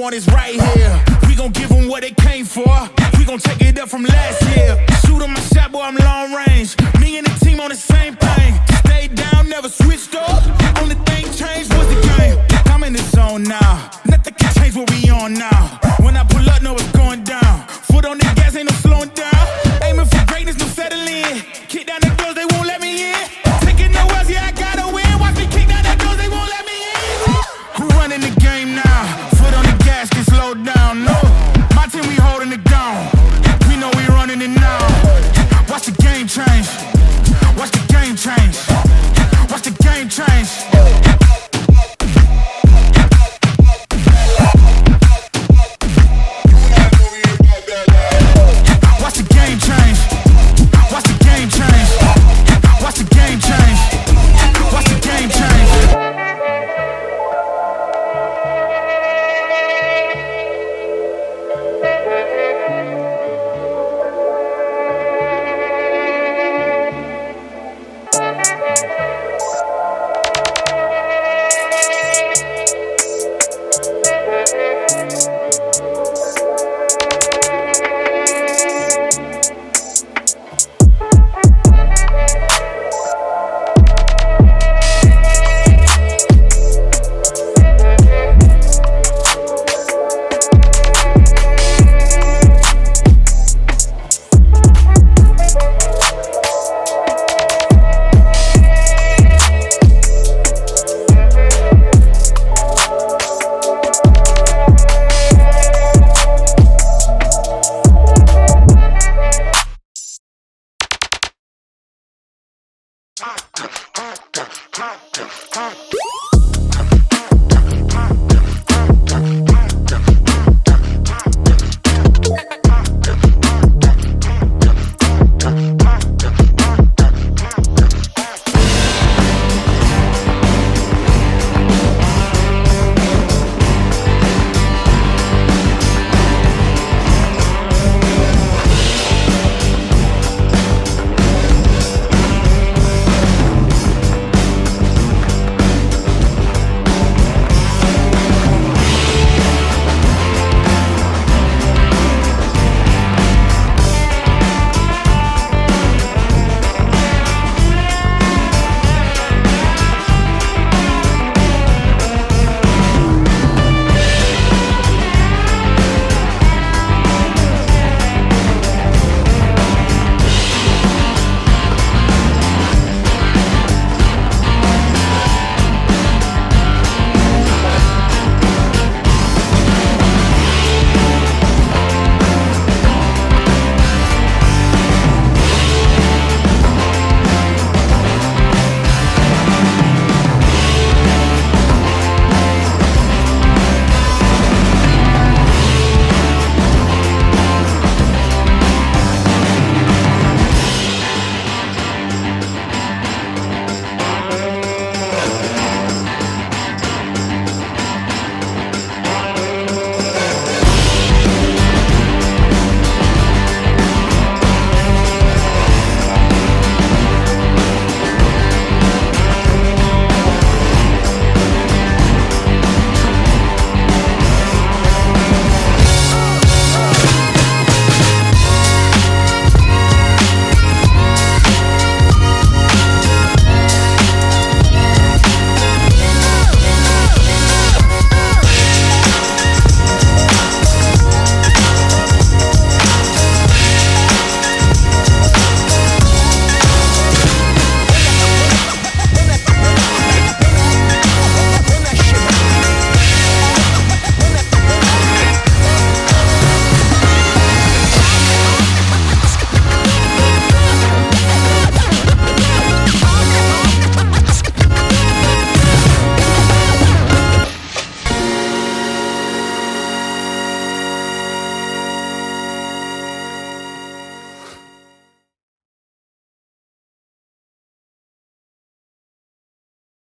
want is right here. We gon' give them what they came for. We gon' take it up from last year. Shoot 'em my shot, boy, I'm long range. Me and the team on the same thing. Stayed down, never switched up. Only thing changed was the game. I'm in the zone now. Nothing can change what we on now. When I pull up, know it's going down. Foot on the gas, ain't no slowing down. Aiming for greatness, no settling. Kick down the doors, they won't let me in. Taking no L's, yeah, I gotta win. Watch me kick down the doors, they won't let me in. Who running the game now? Foot on the gas, can slow down. No, my team, we holding it down. We know we running it now. Watch the game change. Watch the game change. Watch the game change. Watch the game change. Watch the game change. Watch the game change. Watch the game change.